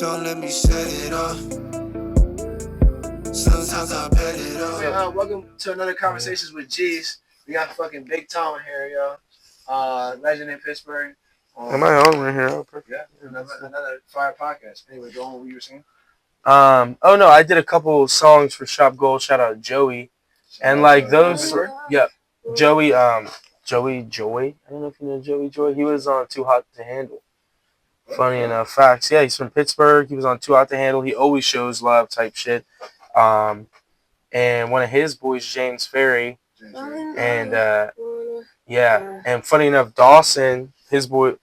don't let me set it off. Sometimes I pet it off. Welcome to another Conversations with Jeezz. We got fucking Big Tone here, yo. Legend in Pittsburgh. Am I on right here? Yeah, another fire podcast. Anyway, go on what you were saying. Oh no, I did a couple songs for Shop Gold. Shout out Joey, and like those. Yeah, Joey. Joey Joy. I don't know if you know Joey Joy. He was on Too Hot to Handle. Funny enough, facts. Yeah, he's from Pittsburgh. He was on Too Hot to Handle. He always shows love type shit. And one of his boys, James Ferry, and yeah, and funny enough, Dawson, his boy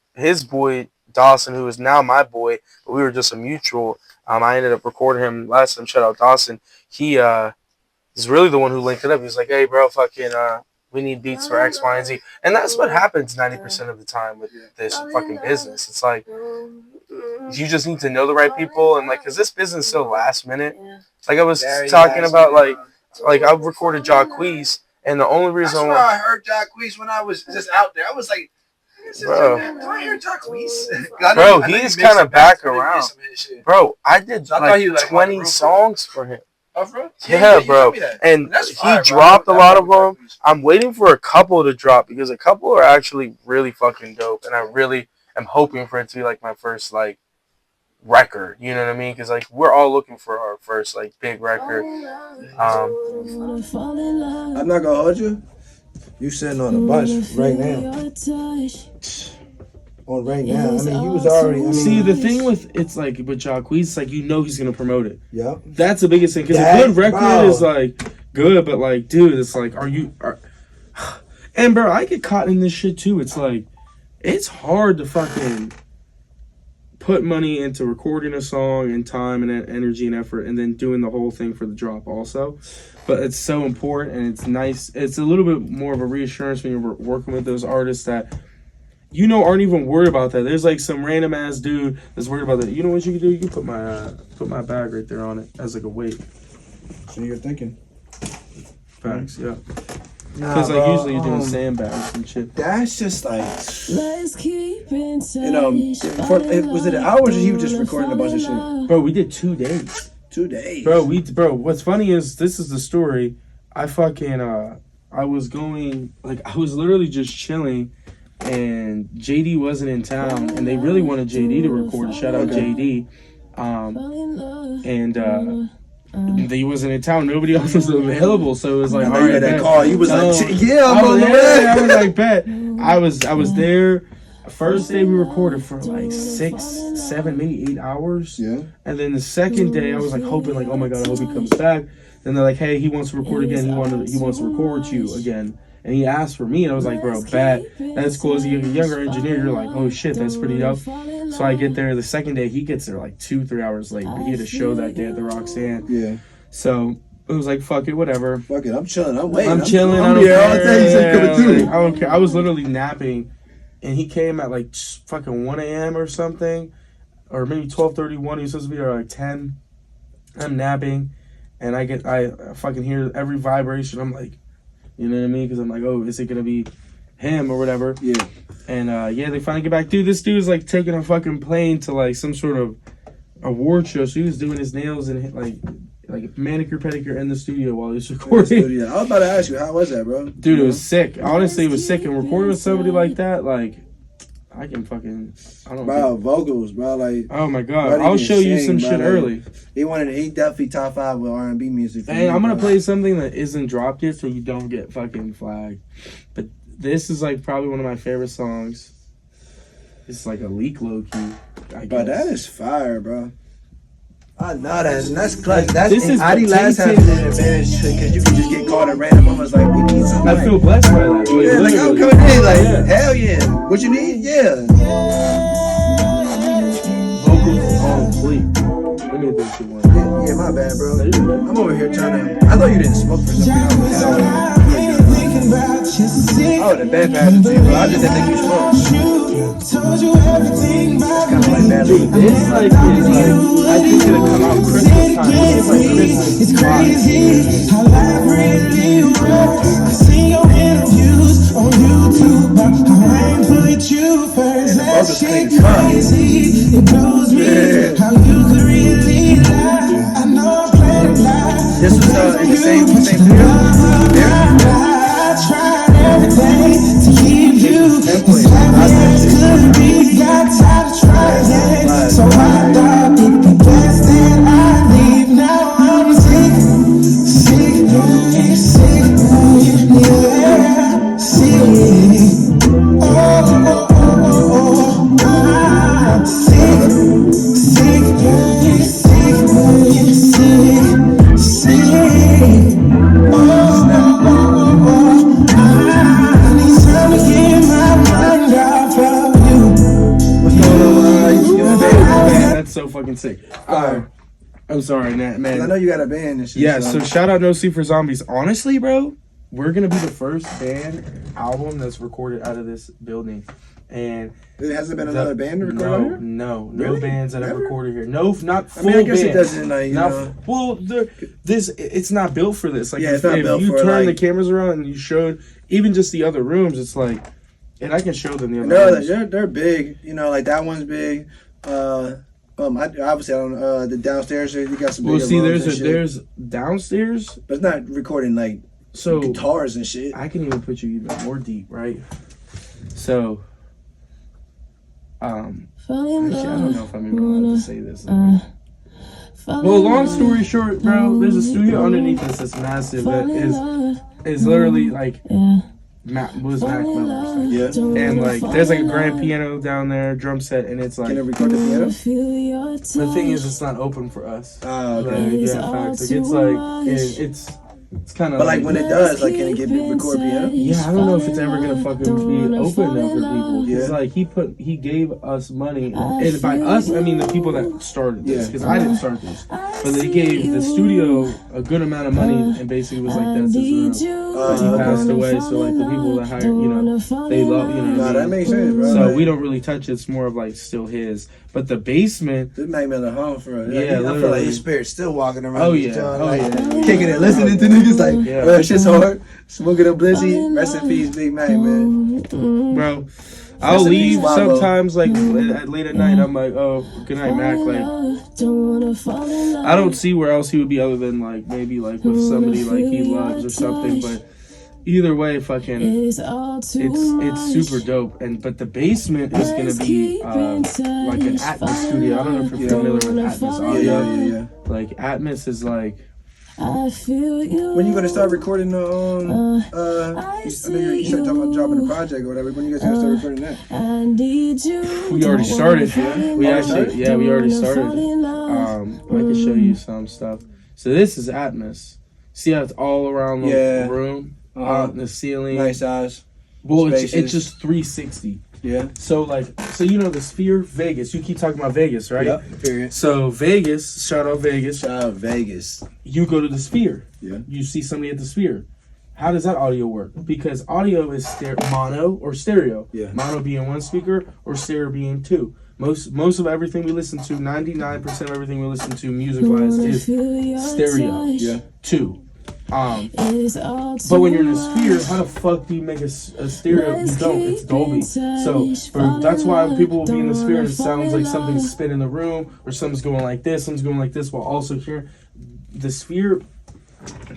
Dawson, who is now my boy, but we were just a mutual. I ended up recording him last time. Shout out Dawson. He is really the one who linked it up. He was like, "Hey, bro, fucking we need beats for X, Y, and Z," and that's what happens 90% of the time with this fucking business. It's like you just need to know the right people, and like, cause this business is so last minute. Like I was talking about, like I recorded JACQUEES, and the only reason why I heard JACQUEES when I was just out there, I was like, bro, do I hear JACQUEES? Bro, he's kind of back around. Bro, I did like 20 songs for him. Oh, bro? Yeah, bro. And he dropped a lot of them. I'm waiting for a couple to drop because a couple are actually really fucking dope, and I really am hoping for it to be like my first like record. You know what I mean? Because like we're all looking for our first like big record. I'm not gonna hold you. You sitting on a bunch right now. On right now. I mean, he was already. See, the thing with it's like with JACQUEES, it's like you know he's gonna promote it. Yeah. That's the biggest thing because a good record is like good, but like, dude, it's like, and bro, I get caught in this shit too. It's like, it's hard to fucking put money into recording a song and time and energy and effort, and then doing the whole thing for the drop also. But it's so important, and it's nice. It's a little bit more of a reassurance when you're working with those artists that you know aren't even worried about that. There's like some random ass dude that's worried about that. You know what you can do? You can put my bag right there on it as like a weight. So you're thinking. Facts, yeah. Because like usually you're doing sandbags and shit. That's just like, you know, was it hours or he was just recording a bunch of shit? Bro, we did 2 days. 2 days. Bro, what's funny is this is the story. I fucking I was literally just chilling, and JD wasn't in town, and they really wanted JD to record. Shout out JD. He wasn't in town. Nobody else was available, so it was like, all right, that call. You was like, yeah, I'm on the way. I was like, bet. I was there. First day we recorded for like 6, 7, maybe 8 hours. Yeah. And then the second day I was like hoping, like, oh my god, I hope he comes back. Then they're like, hey, he wants to record again. He wants to record you again. And he asked for me, and I was like, bro, bet. That's cool. As a younger engineer, you're like, oh shit, that's pretty dope. So I get there the second day. He gets there like 2-3 hours late. But he had a show that day at the Roxanne. Yeah. So it was like, fuck it, whatever. Fuck it, I'm chilling. I'm waiting. I'm chilling. I don't care. I don't care. I was literally napping, and he came at like fucking 1 a.m. or something, or maybe 12:31. He was supposed to be there at like 10. I'm napping, and I fucking hear every vibration. I'm like, you know what I mean? Because I'm like, oh, is it gonna be him or whatever? Yeah. And they finally get back. Dude, this dude's like taking a fucking plane to like some sort of award show. So he was doing his nails and like manicure, pedicure in the studio while he was recording. I was about to ask you, how was that, bro? Dude, it was sick. Honestly, it was sick. And recording with somebody like that, like, I can fucking, I don't know. Bro, vocals, bro, like. Oh my god, I'll show you some shit early. He definitely top 5 with R&B music. And I'm gonna play something that isn't dropped yet, so you don't get fucking flagged. But this is like probably one of my favorite songs. It's like a leak low key. But that is fire, bro. I know that's clutch. That's this is IDLABS has an advantage because you can just get caught at random moments. Like, we need something. I feel blessed by that. Yeah, like I'm coming in, like, hell yeah. What you need? Yeah. Vocals on fleek. Let me think you one. Yeah, my bad, bro. I'm over here trying to. I thought you didn't smoke for something. Oh, the bad passion too, bro. I just didn't think you smoked. It's kind of like that. This like is like I think it'll come out Christmas time. It's like Christmas. It's crazy how life really works. I see your interviews on YouTube. I ain't put you first. That shit crazy. It blows me how you could fucking sick. I'm sorry, man. I know you got a band and shit. Yeah, so shout out No Sleep for Zombies. Honestly, bro, we're gonna be the first band album that's recorded out of this building. And there hasn't been another band to record out here? No Really? bands that have Never? recorded here. No, not full I mean, I guess bands. it doesn't, like, you know. Well, it's not built for this. Like, Yeah, it's if not built you for, turn the like- cameras around and you showed even just the other rooms, it's like, and I can show them the other rooms. They're big. You know, like that one's big. Obviously, I don't. The downstairs, you got some. Well, bigger see, rooms and shit. there's downstairs. But it's not recording like So guitars and shit. I can even put you even more deep, right? So, actually, I don't know if I'm even allowed to say this. Well, long story short, bro, there's a studio underneath us that's massive that is literally like was Mac Miller's. Yeah. And like, there's like a grand piano down there, drum set, and it's like. Can it record the piano? The thing is, it's not open for us. Oh, okay. Like, yeah, facts. Like, it's like it's kind of. But like when it does, like, can it record piano? Yeah, I don't know if it's ever gonna fucking be open up for people. Yeah. Cause like he gave us money, and by us I mean the people that started this. Because I didn't start this, but they gave the studio a good amount of money, and basically was like, that's his room. But he passed away, so like the people that hired, you know, they love, you know. No, that makes sense, bro. So like, we don't really touch it. It's more of like still his. But the basement. This Mac Miller home for us. Yeah, I feel like his spirit's still walking around. Oh, this yeah. joint, Oh, like, yeah. kicking it, listening to niggas like, Yeah. bro, shit's hard. Smoking a blizzy. Rest in peace, Big Mac, man. Bro, I'll in leave peace, Wabo. sometimes like late at night. I'm like, oh, good night, Mac. Like, I don't see where else he would be other than like maybe like with somebody like he loves or something. But either way, fucking, it's super dope. But the basement is gonna be like an Atmos studio. I don't know if you're familiar with Atmos audio. Yeah. Like Atmos is like. When you gonna start recording on? I know you started talking about dropping a project or whatever. When you guys gonna start recording that? We already started. We already started. I can show you some stuff. So this is Atmos. See how it's all around the room, the ceiling. Nice size. Well, it's just 360. Yeah. So you know the Sphere, Vegas. You keep talking about Vegas, right? Yep. Period. So Vegas, shout out Vegas. Shout out Vegas. You go to the Sphere. Yeah. You see somebody at the Sphere. How does that audio work? Because audio is mono or stereo. Yeah. Mono being one speaker or stereo being two. Most of everything we listen to, 99% of everything we listen to music-wise is stereo. Yeah. Two. But when you're in a Sphere, how the fuck do you make a stereo? You don't. It's Dolby. So that's why people will be in the Sphere and it sounds like something's spinning in the room or something's going like this, something's going like this, while also hearing the Sphere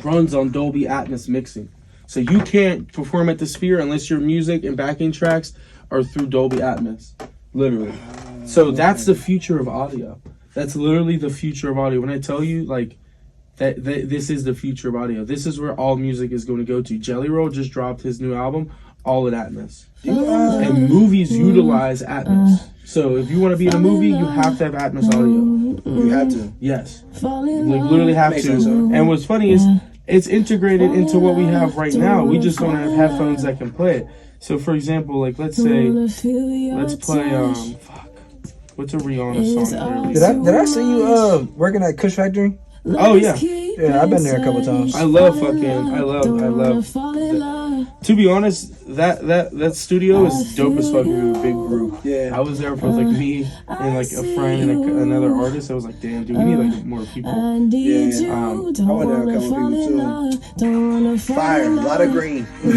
runs on Dolby Atmos mixing. So you can't perform at the Sphere unless your music and backing tracks are through Dolby Atmos. Literally. So that's the future of audio. That's literally the future of audio. When I tell you, like, that this is the future of audio. This is where all music is going to go to. Jelly Roll just dropped his new album, all in Atmos. And movies utilize Atmos. So if you want to be in a movie, you have to have Atmos audio. You have to. Yes. Like, literally have Makes to. sense, though. And what's funny is, it's integrated into what we have right now. We just don't have headphones that can play it. So for example, like let's play what's a Rihanna song? Did I see you working at Kush Factory? Oh yeah. Yeah, I've been there a couple times. I love. To be honest, that studio is dope as fuck. We were a big group. Yeah. I was there for like me and like a friend and another artist. I was like, damn, dude, we need like more people. Yeah. I went there a couple people too. Fire. A lot of green. A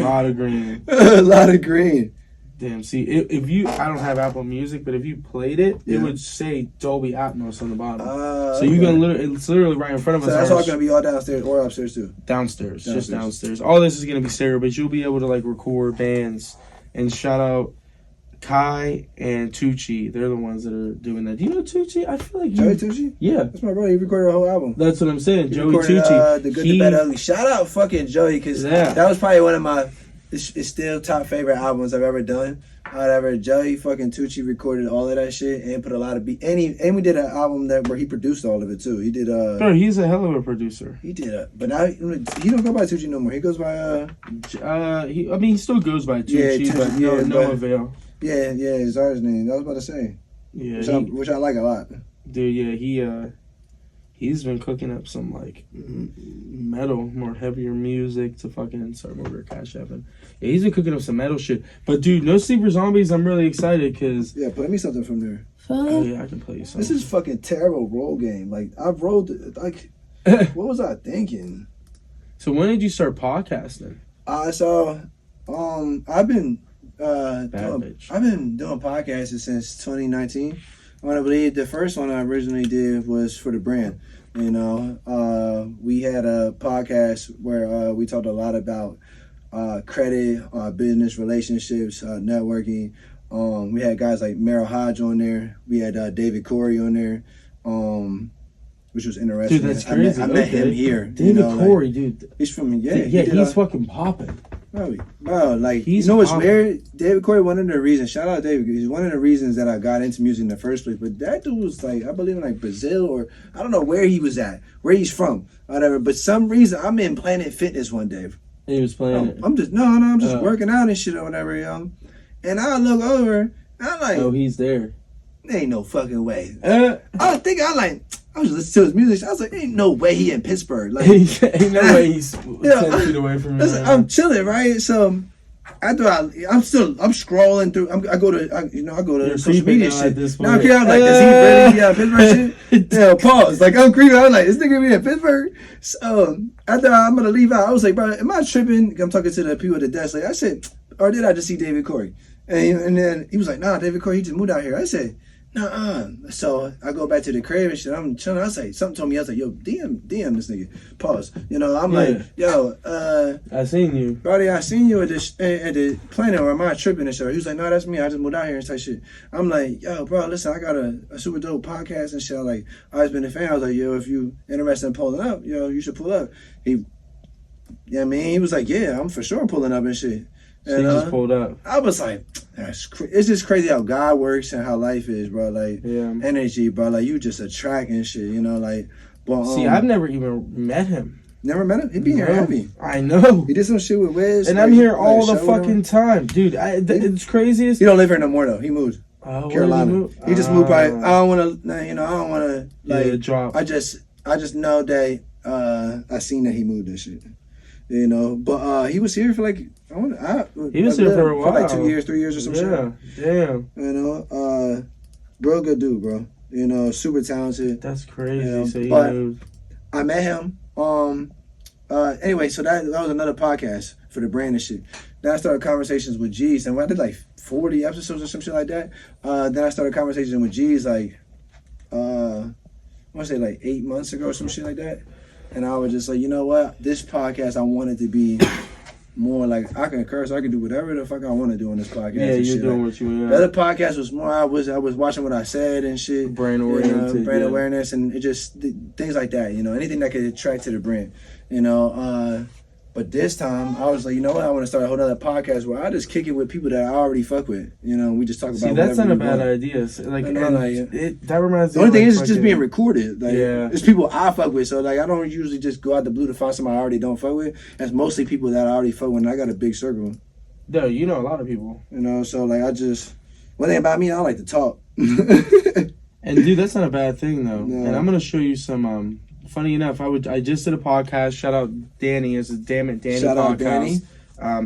lot of green. A lot of green. Damn, see, if you, I don't have Apple Music, but if you played it, it would say Dolby Atmos on the bottom. So you can it's literally right in front of us. So that's all going to be all downstairs or upstairs too? Downstairs, just downstairs. All this is going to be stereo, but you'll be able to like record bands. And shout out Kai and Tucci. They're the ones that are doing that. Do you know Tucci? I feel like Joey Tucci? Yeah. That's my brother. He recorded a whole album. That's what I'm saying. Joey recorded, Tucci. The Good, the Bad, Ugly. Shout out fucking Joey, because that was probably one of my, it's still top favorite albums I've ever done. However, Joey fucking Tucci recorded all of that shit and put a lot of beat. And we did an album where he produced all of it too. He did Bro, he's a hell of a producer. He did but now he don't go by Tucci no more. He goes by he still goes by Tucci, but no avail. Yeah, his artist name. I was about to say. Yeah. Which I like a lot. Dude, yeah, he's been cooking up some like metal, more heavier music to fucking start over Cash App. Yeah, he's been cooking up some metal shit. But dude, No Sleep for Zombies, I'm really excited because play me something from there. oh yeah, I can play you something. This is fucking terrible roll game. Like I've rolled like, what was I thinking? So when did you start podcasting? I've been doing podcasts since 2019. I believe the first one I originally did was for the brand. You know, we had a podcast where we talked a lot about credit, business relationships, networking. We had guys like Merrill Hodge on there. We had David Corey on there, which was interesting. Dude, that's crazy. I met him here. David Corey, dude. He's from he's fucking popping. Bro, like he's you know what's popping. weird? David Corey, one of the reasons. Shout out David. He's one of the reasons that I got into music in the first place. But that dude was like, I believe in like Brazil or I don't know where he was at, where he's from, whatever. But some reason I'm in Planet Fitness one day. He was playing. I'm just working out and shit or whatever, yo. And I look over, and I'm like, oh, he's there. There ain't no fucking way. I was listening to his music. I was like, ain't no way he in Pittsburgh. Like, ain't no way he's 10 feet away from me. Listen, I'm chilling, right? So after I'm scrolling through. I go to social media shit. Now I'm like, is he really Pittsburgh shit? Pause. Like I'm creeping. I'm like, is this nigga be in Pittsburgh? So after I'm gonna leave out, I was like, bro, am I tripping? I'm talking to the people at the desk. Like I said, or did I just see David Corey? And then he was like, nah, David Corey, he just moved out here. I said, nah. So I go back to the crib and shit. I'm chilling. I was like, something told me. I was like, yo, DM this nigga. Pause. I'm like, yo, I seen you, buddy. I seen you at the Planet, or am I tripping and shit? He was like, no, that's me. I just moved out here and type shit. I'm like, yo, bro, listen, I got a super dope podcast and shit. Like, I always been a fan. I was like, yo, if you interested in pulling up, yo, you should pull up. He was like, yeah, I'm for sure pulling up and shit. So he just pulled up. I was like, it's just crazy how God works and how life is, bro. Like, energy, bro. Like, you just attract and shit, like. But, see, I've never even met him. Never met him? He'd be here heavy. I know. He did some shit with Wiz. And I'm here all the fucking time. Dude, it's craziest. He don't live here no more, though. He moved. Carolina. He just moved by. I don't want to, like, drop. I just know that I seen that he moved this shit. But he was here for like he was here for a while, for like 2 years, 3 years or some shit. Damn. Real good dude, bro. Super talented. That's crazy. So he but moved. I met him. Anyway, so that was another podcast for the brand and shit. Then I started conversations with Jeezz, and I did like 40 episodes or some shit like that. Then I started conversations with Jeezz like I want to say like 8 months ago or some shit like that. And I was just like, you know what? This podcast, I wanted to be more like, I can curse, I can do whatever the fuck I want to do on this podcast. Yeah, you're doing what you want. The other podcast was more, I was watching what I said and shit. Brand oriented. Brand awareness and it just, things like that, anything that could attract to the brand, But this time, I was like, you know what? I want to start a whole other podcast where I just kick it with people that I already fuck with. We just talk about. See, that's not a bad idea. So, like, that reminds me. The only thing is, it's just being recorded. Like, it's people I fuck with. So, like, I don't usually just go out the blue to find somebody I already don't fuck with. It's mostly people that I already fuck with. And I got a big circle. No, you know a lot of people. So like, one thing about me, I like to talk. And dude, that's not a bad thing though. No. And I'm gonna show you some. Funny enough, I just did a podcast. Shout out Danny. It's a Damn It Danny Shout podcast. Out Danny.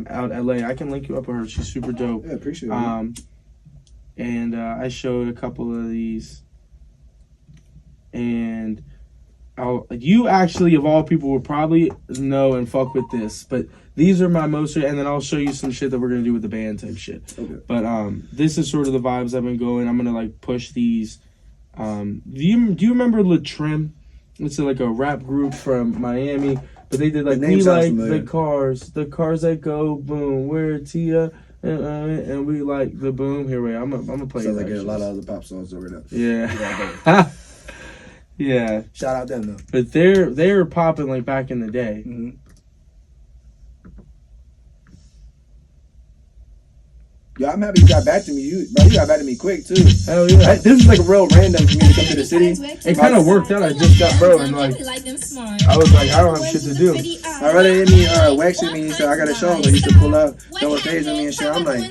Out LA. I can link you up with her. She's super dope. Yeah, appreciate it. And I showed a couple of these. And you actually, of all people, would probably know and fuck with this. But these are my most, and then I'll show you some shit that we're gonna do with the band type shit. Okay. But this is sort of the vibes I've been going. I'm gonna like push these. Do you remember La Trim? It's like a rap group from Miami, but they did like we like familiar. the cars that go boom, where Tia, and we like the boom. Here we are. I'm gonna play. Sounds like a lot of other pop songs over there. Yeah, yeah. Shout out them though. But they were popping like back in the day. Mm-hmm. Yo, I'm happy you got back to me. You got back to me quick too. Hell yeah. This is like a real random for me to come to the city. It kind of worked out. I just got bro, and like I was like, I don't have shit to do. My brother hit me, waxing me. He said I got a show, but he should pull up, go on stage with me and shit. I'm like,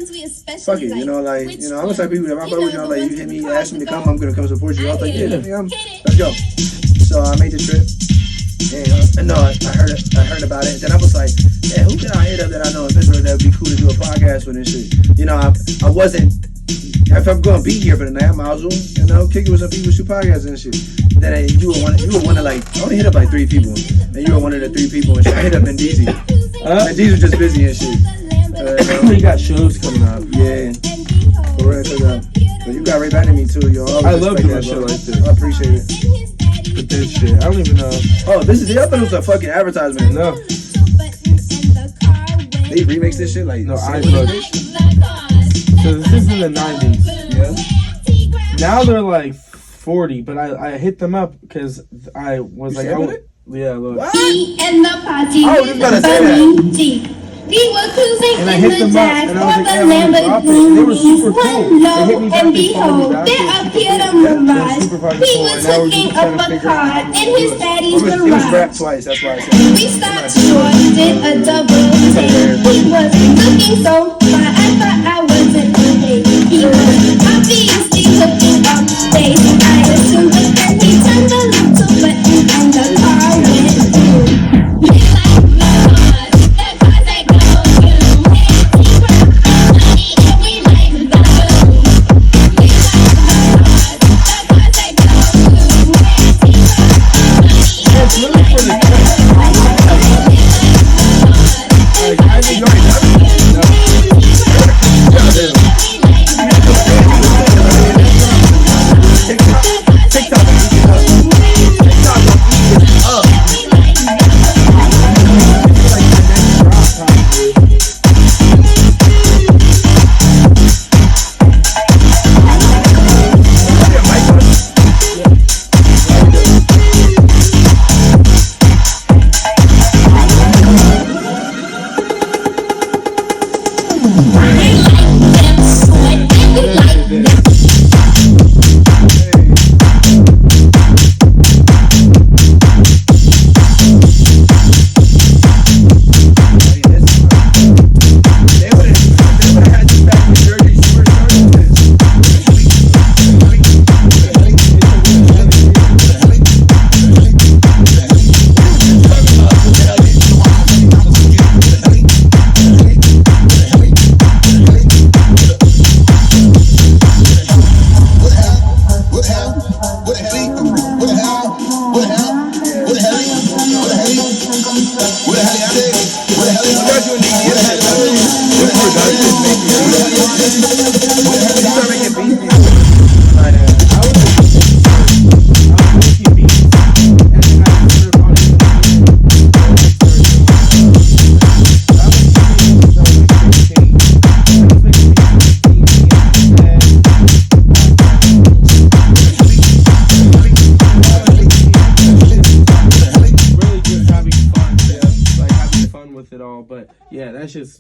fuck it, you know, like, you know, I'm the type of people that if I fuck with you, I'm like, you hit me, ask me to come, I'm gonna come support you. I was like, yeah, let's go. So I made the trip. And no, I heard about it. Then I was like, yeah, who can I hit up that I know in Pittsburgh that would be cool to do a podcast with and shit? You know, I wasn't. If I'm gonna be here for the night, I might as well, you know, kick it with some people, shoot podcasts and shit. Then you were one of like, I only hit up like 3 people, and you were one of the 3 people and shit. I hit up Jeezz. And Jeezz was just busy and shit. You got shows coming up. Yeah, for real, but you got right back to me too, yo. I love doing shit like this. I appreciate it. But this shit, I don't even know. Oh, this is it. I thought it was a fucking advertisement. No. They remix this shit like No, I love it. So this is in the 90s. Yeah. Now they're like 40, but I hit them up because I was like, sampled it? Yeah, look. What? And the party I was just about to say that. We were cruising And I in hit the them up, Jag and I or was like, the hey, I wanna drop it. And they were super cool. Lamborghinis. They hit me Lo back, and they called me behold, back. there appeared a They're mirage. super fucking He cool, was and now we're hooking just trying up to a figure out card how to in do his it. daddy's It was garage. rap twice, that's why I said We stopped short, did a double take. He was looking so fine, I thought I wasn't okay. He was obviously looking up face. I assumed, but then he turned a little button and the car went boom. We like blood, that cause I go boom. He worked money and we like the boom. We like blood, that cause I go boom. He worked money and we like the boom. I think you already done it. No.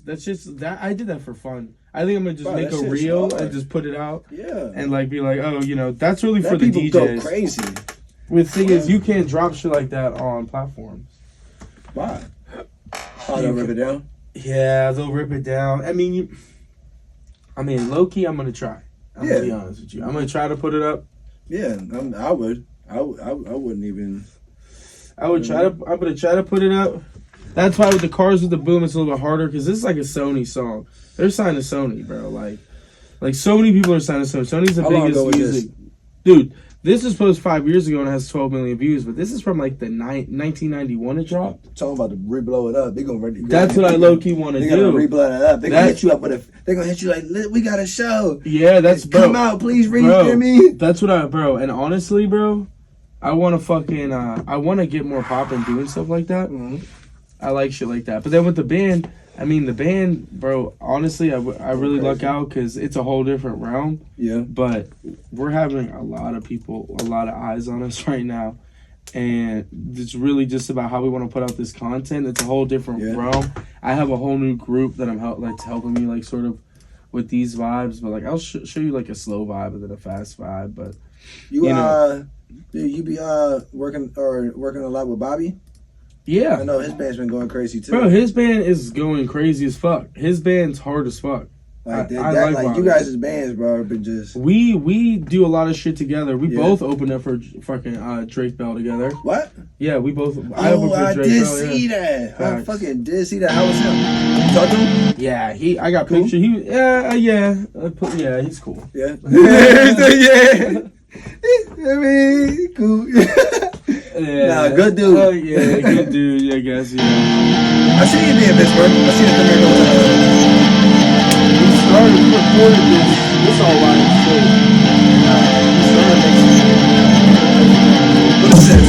That's just that I did that for fun. I think I'm gonna just make a reel and just put it out. Yeah. And like be like, oh, you know, that's really Let for the people DJs. go crazy. The thing is, you can't drop shit like that on platforms. Why? Oh, they'll rip it down? Yeah, they'll rip it down. I mean, low key, I'm gonna try. I'm gonna be honest with you. I'm gonna try to put it up. Yeah, I would. I wouldn't even. I would try to. I'm gonna try to put it up. That's why with the Cars with the Boom, it's a little bit harder because this is like a Sony song. They're signed to Sony, bro. Like so many people are signed to Sony. Sony's the biggest music. Dude, this was posted 5 years ago and it has 12 million views, but this is from like the 1991 it dropped. Talking about to re-blow it up. They're gonna. That's what I low key want to do. They're gonna re-blow it up. They're gonna hit you up with a. They're gonna hit you like, we got a show. Yeah, that's bro. Come out, please read bro, me. That's what bro. And honestly, bro, I want to fucking. I want to get more pop and doing stuff like that. Mm-hmm. I like shit like that. But then with the band, the band, bro, honestly, I really luck out because it's a whole different realm. Yeah. But we're having a lot of people, a lot of eyes on us right now. And it's really just about how we want to put out this content. It's a whole different realm. I have a whole new group that I'm helping me, like, sort of with these vibes, but like I'll show you like a slow vibe and then a fast vibe. But You know. you be working a lot with Bobby? Yeah, I know his band's been going crazy too. bro, his band is going crazy as fuck. His band's hard as fuck. Like I like you guys' bands, bro, have been just We do a lot of shit together. We Yeah. both opened up for fucking Drake Bell together. what? Yeah, we both. I opened for Drake did Bell. see Yeah. that. I Facts. fucking did see that. How was him? You talked to him? Yeah, I got Cool? picture. He yeah, he's cool. Yeah. yeah. I mean, cool. Yeah, Nah, good dude. Oh yeah, good dude. I guess yeah. I see you be in Pittsburgh. I see you come here. We recorded this all live straight. We started next What is this?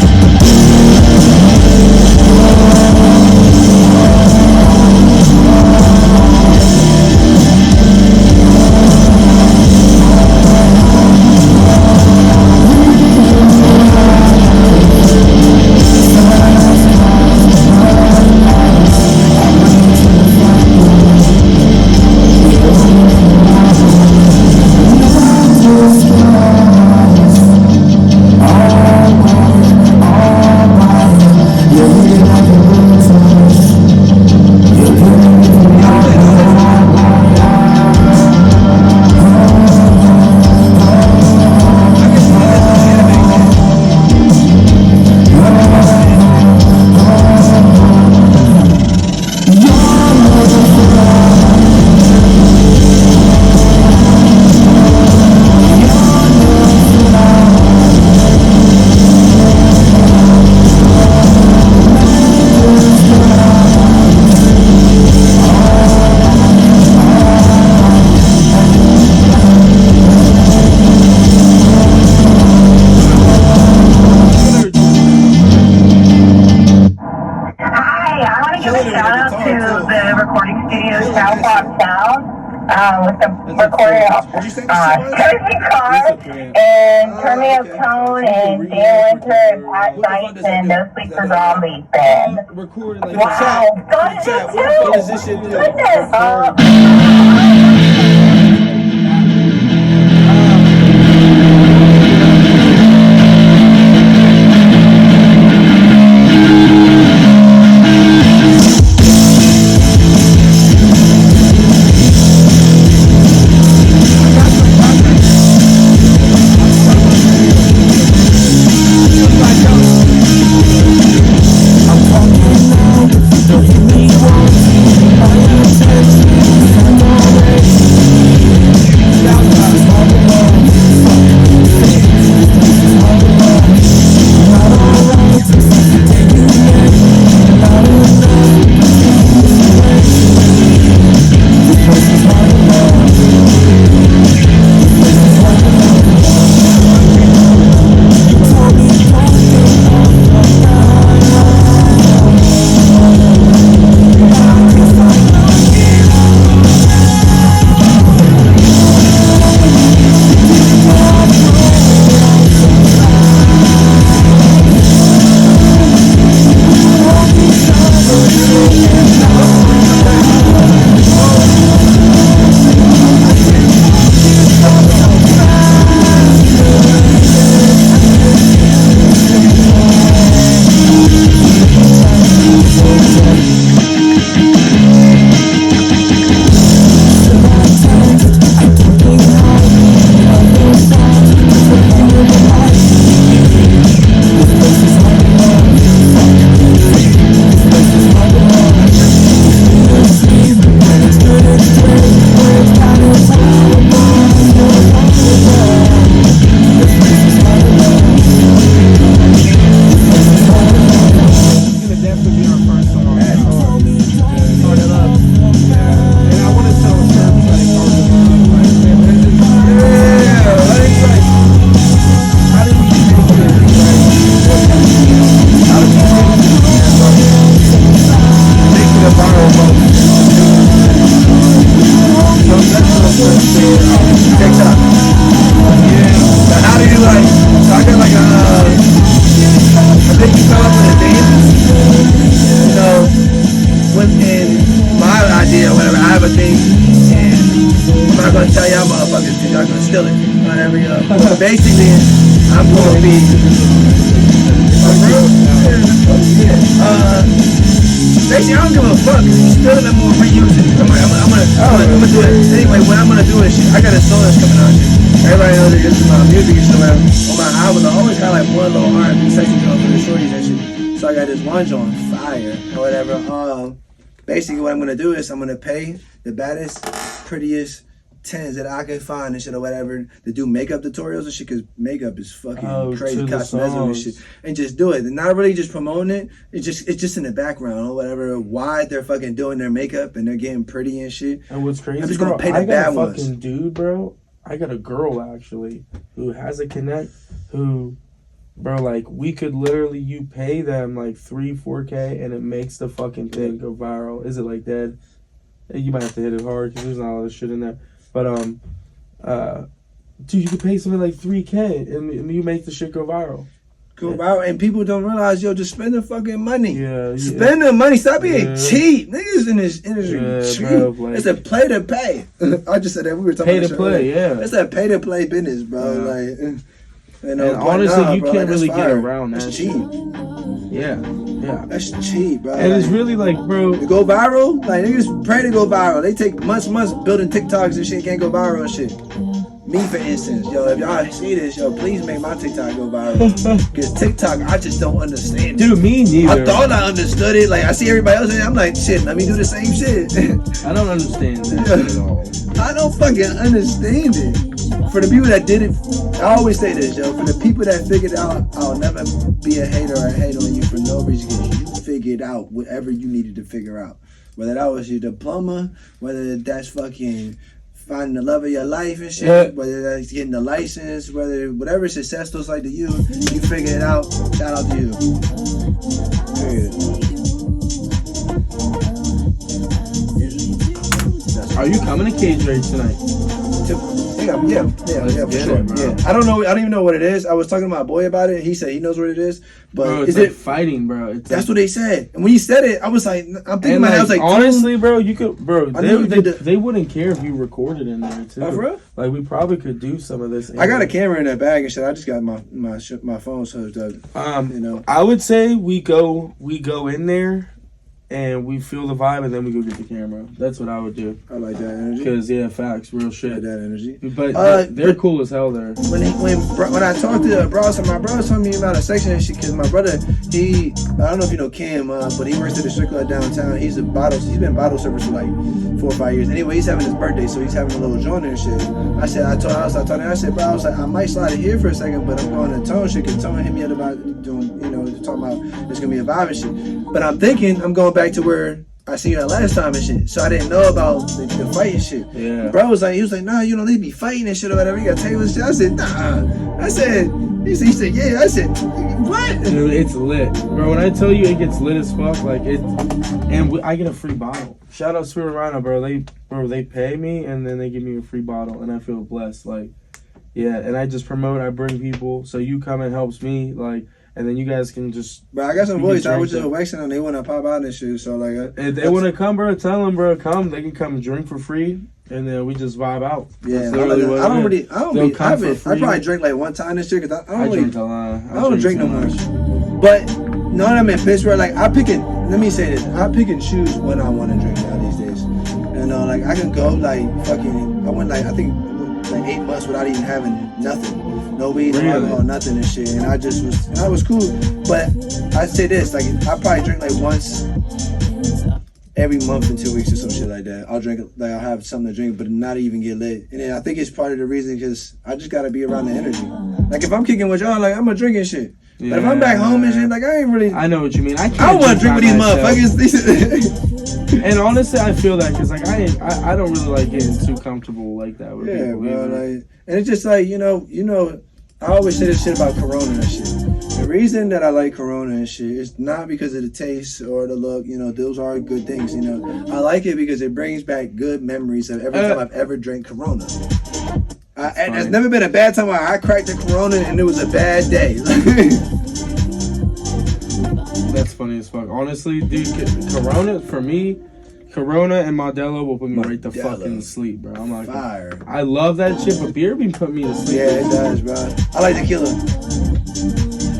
With the recording Courtesy Car and Turnmeuptone and Dan Winter and Pat Sykes and No Sleep for Zombies band. recorded like Wow, God, it is What does too! this shit do? Goodness! Don't hit me once, I am steal it. Whatever, basically, I'm gonna be. Basically, I don't give a fuck. Stealing them or reusing. I'm gonna do it. Anyway, what I'm gonna do is shit. I got a song that's coming out. Shit. Everybody knows that this is my music and shit. On my album, I always got like one little R&B section for the shorties and shit. So I got this one on fire or whatever. Basically, what I'm gonna do is I'm gonna pay the baddest, prettiest 10s that I can find and shit or whatever to do makeup tutorials and shit, because makeup is fucking crazy, cosmetic and shit, and just do it. And not really just promoting it. It's just in the background or whatever. Why they're fucking doing their makeup and they're getting pretty and shit. And what's crazy, I'm just gonna pay the bad ones. Fucking dude, bro. I got a girl actually who has a connect who, bro, like we could literally you pay them like 3-4K and it makes the fucking thing go viral. Is it like that? You might have to hit it hard because there's not all this shit in there. But dude, you could pay something like 3K and you make the shit go viral. Go viral, and people don't realize, yo, just spend the fucking money. Yeah. Spend the money. Stop being cheap. Niggas in this industry cheap. Bro, like, it's a play to pay. I just said that we were talking about pay to play. Yeah, it's a pay to play business, bro. Yeah. Like, you and know, honestly, you bro, can't like, really get around that. That's cheap. Yeah. That's cheap, bro. And it's really like, bro, to go viral, like niggas pray to go viral. They take months building TikToks and shit, can't go viral and shit. Me, for instance, yo, if y'all see this, yo, please make my TikTok go viral. Because TikTok, I just don't understand it. Dude, me neither. I thought I understood it. Like, I see everybody else and I'm like, shit, let me do the same shit. I don't understand that at all. I don't fucking understand it. For the people that did it, I always say this, yo. For the people that figured out, I'll never be a hater or hate on you for no reason, because you figured out whatever you needed to figure out. Whether that was your diploma, whether that's fucking finding the love of your life and shit, whether that's getting the license, whatever success looks like to you, you figured it out. Shout out to you. Period. Are you coming to Cage Rage tonight? Yeah, for sure. Yeah. I don't even know what it is. I was talking to my boy about it. He said he knows what it is. But bro, it's is like it fighting, bro? It's that's what they said. And when he said it, I was like, I'm thinking about it. I was like, honestly, bro, you could, bro. They wouldn't care if you recorded in there too. Oh, for real? Like we probably could do some of this. I got a camera in that bag and shit. I just got my phone hooked up. You know, I would say we go in there. And we feel the vibe, and then we go get the camera. That's what I would do. I like that energy. Because facts, real shit. I like that energy. But they're cool as hell there. When I talked to bros, my brother told me about a section and shit. Because my brother, I don't know if you know Cam, but he works at the strip club downtown. He's been bottle service for like 4 or 5 years. Anyway, he's having his birthday, so he's having a little joint and shit. I said, bro, I was like, I might slide it here for a second, but I'm going to Tone shit. Because Tone hit me up about doing, talking about it's gonna be a vibe and shit. But I'm thinking I'm going back to where I seen her last time and shit. So I didn't know about the fight and shit. Yeah. Bro was like, nah, they be fighting and shit or whatever. You got tables and shit. I said, nah. He said, yeah. I said, what? Dude, it's lit. Bro, when I tell you it gets lit as fuck, like I get a free bottle. Shout out Spirit Rhino, bro. They pay me and then they give me a free bottle and I feel blessed. Like, yeah, and I just promote, I bring people. So you come and helps me, like, and then you guys can just. But I got some boys. I was just waxing them. They want to pop out and shit. So like, if they want to come, bro, tell them, bro, come. They can come and drink for free, and then we just vibe out. Yeah, I probably drink like one time this year because I drink a lot. I don't drink no much. But no, I'm in Pittsburgh. Like let me say this. I pick and choose when I want to drink now these days. Like I can go like fucking. I went like I think like 8 months without even having nothing. No weed, no alcohol, nothing and shit. And I was cool. But I say this, like I probably drink like once every month in 2 weeks or some shit like that. I'll I'll have something to drink, but not even get lit. And then I think it's part of the reason because I just gotta be around the energy. Like if I'm kicking with y'all, like I'm a drinking shit. Yeah. But if I'm back home and shit, like I ain't really. I know what you mean. I don't want to drink with these motherfuckers. And honestly, I feel that because like I don't really like getting too comfortable like that with people. Bro. Like, and it's just like I always say this shit about Corona and shit. The reason that I like Corona and shit is not because of the taste or the look. Those are good things. I like it because it brings back good memories of every time I've ever drank Corona. There's never been a bad time where I cracked a Corona and it was a bad day. That's funny as fuck. Honestly, dude, Corona for me, Corona and Modelo will put me right the Modelo. fucking to sleep, bro. I'm like, Fire. I love that shit, but beer be putting me to sleep. Yeah, it does, bro. I like tequila.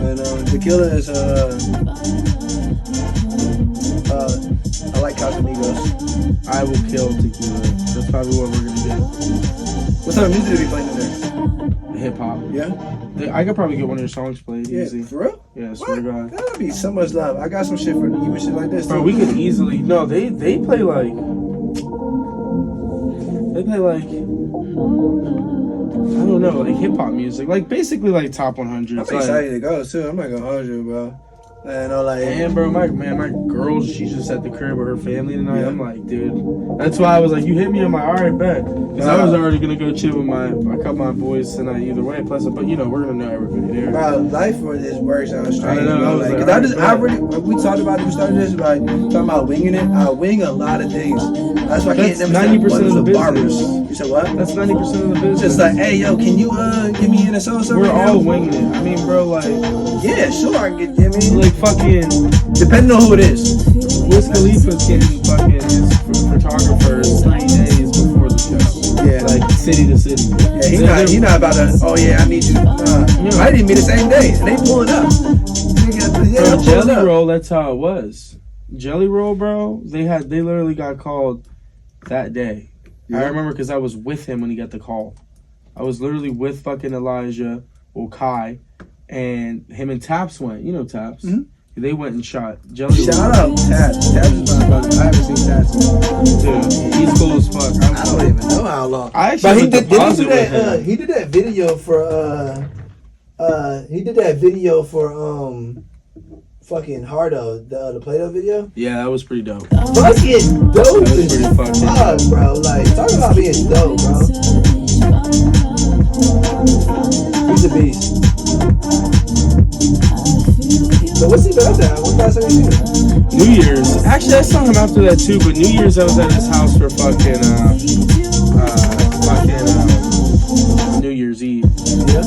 And tequila is I like Casamigos. I will kill tequila. That's probably what we're gonna get. What type of music do we play in there? Hip hop. Yeah? I could probably get one of your songs played Yeah, easy. for real? Yeah, I swear to God. That would be so much love. I got some shit for you and shit like this. Bro, too. we could easily. No, they play like. They play like. I don't know, like hip hop music, like basically like top 100. I'm Like, excited to go too. I'm not gonna hold you, bro. And I'm like, and bro, my girl, she's just at the crib with her family tonight. Yeah. I'm like, dude, that's why I was like, you hit me. I'm like, all right, bet, because I was already gonna go chill with a couple of my boys tonight either way. Plus, but you know, we're gonna know everybody there. life for this works out strange. I know, Bro. I was Like, like, 'cause I alright, really, we talked about it. We started this by talking about winging it. I wing a lot of things. That's why I can't That's never 90% of the business. barbers. You said what? That's 90% of the business. Just like, hey, yo, can you give me in a so-so? We're right all now? winging it. I mean, bro, like Yeah, sure, I can get. I mean, like fucking. depending on who it is. Wiz Khalifa's getting fucking his photographers 3 days before the show. Yeah. Like city to city. Yeah, he not about to. Oh yeah, I need you. I didn't mean the same day. They pulling up. Yeah, Bro, pulling Jelly up. Roll, that's how it was. Jelly Roll, bro, they literally got called that day. I Yeah. remember because I was with him when he got the call. I was literally with fucking Elijah or Kai, and him and Taps went. You know Taps. Mhm. They went and shot Jelly Roll. Shout out Tabs. Tabs is my brother. I haven't seen Tabs. Dude, he's cool as fuck. I don't even know how long. I But actually he did deposit do with him. that. He did that video for. He did that video for fucking Hardo, the Play-Doh video. Yeah, that was pretty dope. Fucking dope That was as pretty fucking fuck, bro. Like, talk about being dope, bro. He's a beast. So what's he been up to? What's last time you seen him? New Year's. Actually, I saw him after that too. But New Year's, I was at his house for fucking New Year's Eve. Yeah. I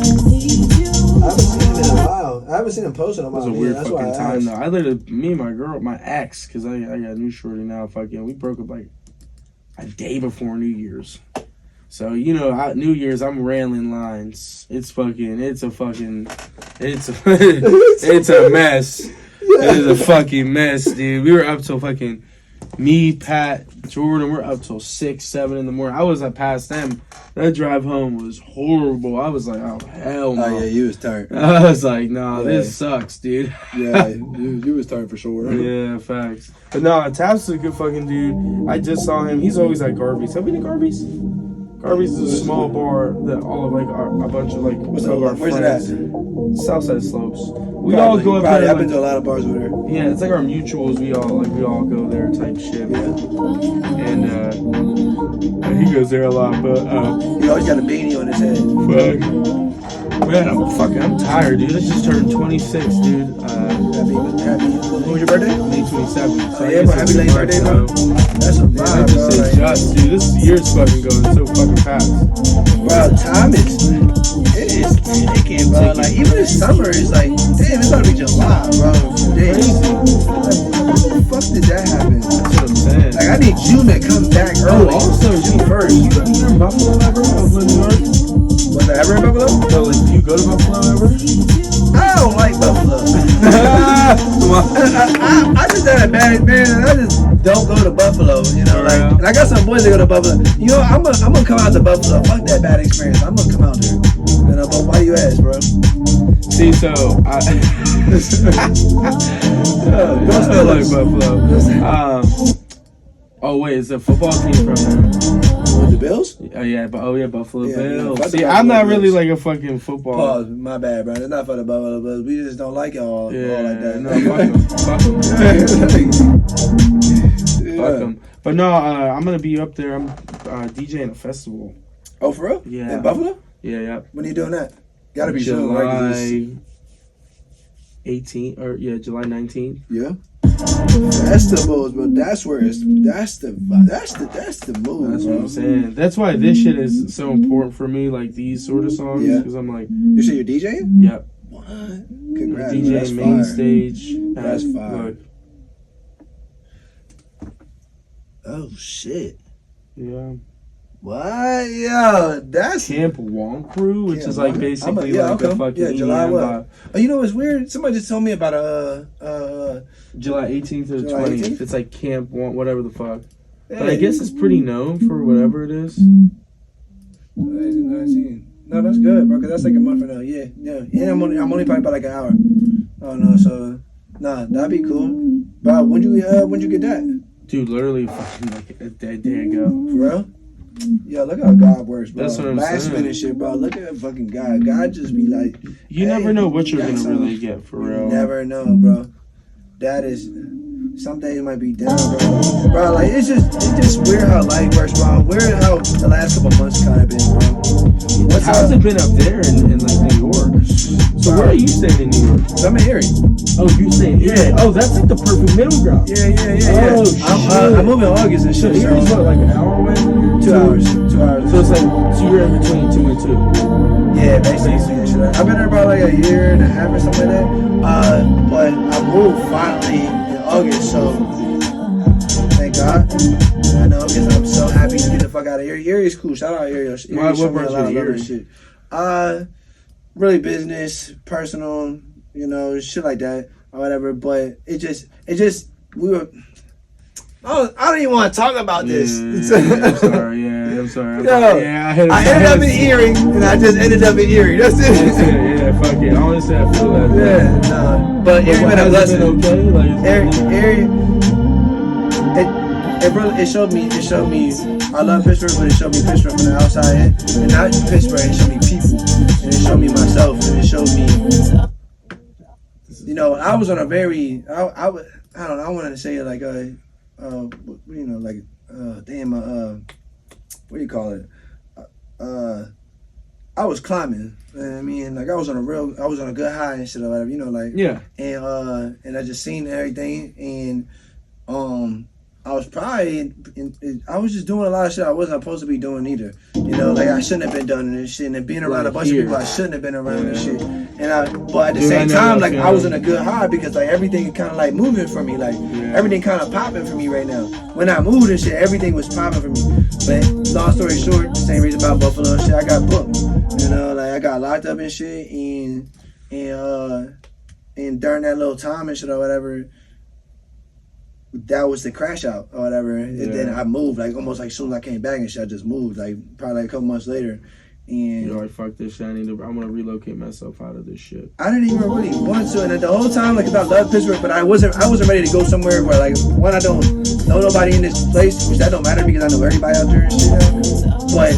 haven't seen him in a while. I haven't seen him post in a It was while. a weird That's fucking why I time asked. though. I literally, me and my girl, my ex, because I got a new shorty now. Fucking, we broke up like a day before New Year's. So you know, New Year's, I'm railing lines. It's a mess. It is a fucking mess, dude. We were up till fucking me, Pat, Jordan. We're up till 6, 7 in the morning. I was past them. That drive home was horrible. I was like, oh hell no. Oh yeah, you was turned. I was like, nah, Yeah. this sucks, dude. Yeah, you was turned for sure. Yeah, facts. But no, Taps is a good fucking dude. I just saw him. He's always at Garvey's. Have we been to Garvey's? Garvey's is a small bar that all of like a bunch of like What's of that? our Where's it friends. at? Southside Slopes. We all go up Probably, there. I've been Like, to a lot of bars with her. yeah, it's like our mutuals. We all go there type shit. And he goes there a lot. But He always got a beanie on his head. fuck, man, I'm tired, dude. I just turned 26, dude. Happy. When was your birthday? May 27th. So Oh, I yeah, guess bro, it's happy late a birthday, month, bro. so- That's a I vibe, just bro. said Like, just, dude. This year's fucking going so fucking fast. bro, time is ticking, bro. Like even this summer is like, damn, it's about to be July, bro. In a few days. Crazy. Like, when the fuck did that happen? That's what I'm saying. Like I need June to come back Oh, early. also, June you 1st. ever in Buffalo ever? Buffalo, New York? Was I ever in Buffalo? No, like, do you go to Buffalo ever? I don't like Buffalo. I just had a bad man, and I just don't go to Buffalo. You know, like, and I got some boys that go to Buffalo. You know, I'm gonna come out to Buffalo. Fuck that bad experience. I'm gonna come out there. You know, but why you ask, bro? See, so I still like Buffalo. Oh wait, is the football team from there? With the Bills? Oh yeah, Buffalo Yeah, Bills. fuck the See, Buffalo I'm not really Bills. like a fucking football. Pause. My bad, bro. It's not for the Buffalo Bills. We just don't like y'all all like that. No, fuck them. Fuck them. But no, I'm gonna be up there. I'm DJing a festival. Oh, for real? Yeah. In Buffalo? Yeah. When are you doing that? Gotta be soon, right? 'Cause it's- July 18th or July 19th. Yeah. Festivals, bro. That's where it's. That's the move. That's what bro. I'm saying. That's why this shit is so important for me. Like these sort of songs, Yeah. because I'm like, You say you're DJing? yep, What? Congrats. bro. DJ That's main, main fire. stage. That's and, fire. look, Oh shit. Yeah. What? Yo, that's Camp Wonkru, which Camp is like Wonk- basically yeah, like okay. a fucking Yeah, July EDM what? vibe. Oh, you know what's weird? Somebody just told me about July 18th to the July 20th. 18th? It's like Camp whatever the fuck. yeah, But I guess it's pretty known for whatever it is. 19. No, that's good, bro. Cause that's like a month from now. Yeah, yeah. And I'm only probably about like an hour. Oh no, so nah, that'd be cool. Bro, when you get that? Dude, literally fucking like a day ago. For real? Yeah, look how God works, bro. That's what I'm Last saying. minute shit, bro. Look at fucking God. God just be like, You hey, never know what you're got gonna something. really get for real. You never know, bro. That is, some days might be down, bro. Bro, like it's just weird how life works, bro. Weird how the last couple months kind of been, bro. What's How's up? it been up there in like New York? So where are you staying in New York? I'm in Erie. Oh, you're staying here. Oh, that's like the perfect middle ground. Yeah. Oh, I'm moving in August and So shit. Erie's So what, like an hour away? 2 hours. 2 hours. So it's like, so you're in between 2 and 2. Yeah, basically. I've been there about like a year and a half or something like that. But I moved finally in August, so thank God. I know, because I'm so happy to get the fuck out of Erie. Erie is cool. Shout out Erie. Why, what showed me a brought lot you of to love and Erie? shit. Really business, personal, you know, shit like that or whatever. But it just we were. I don't even want to talk about this. I'm sorry. I'm sorry. Yo, Yeah, I ended up in Erie, and I just ended up in Erie. That's it. Yeah, fuck it. Honestly, I feel that. Yeah, no. But Erie been a blessing. Okay? Like, Erie, it showed me. I love Pittsburgh, but it showed me Pittsburgh from the outside in, and not Pittsburgh. It showed me people, and it showed me myself, and it showed me. You know, I was on a very. I don't know. I wanted to say it like you know, like what do you call it? I was climbing. I mean, like I was on a good high and shit or whatever. You know, like yeah. And I just seen everything, and I was probably I was just doing a lot of shit I wasn't supposed to be doing either. You know, like I shouldn't have been doing this shit, and being around a bunch of people I shouldn't have been around and shit. But at the same time, like I was in a good high because like everything kind of like moving for me, like everything kind of popping for me right now. When I moved and shit, everything was popping for me. But long story short, same reason about Buffalo and shit, I got booked. You know, like I got locked up and shit, and during that little time and shit or whatever. That was the crash out or whatever, and then I moved like almost like as soon as I came back and shit. I just moved like probably like a couple months later, and You're like, fuck this shit. I'm gonna relocate myself out of this shit. I didn't even really want to. And the whole time, like, 'cause I love Pittsburgh, but I wasn't ready to go somewhere where like one, I don't know nobody in this place, which that don't matter because I know everybody out there and shit. But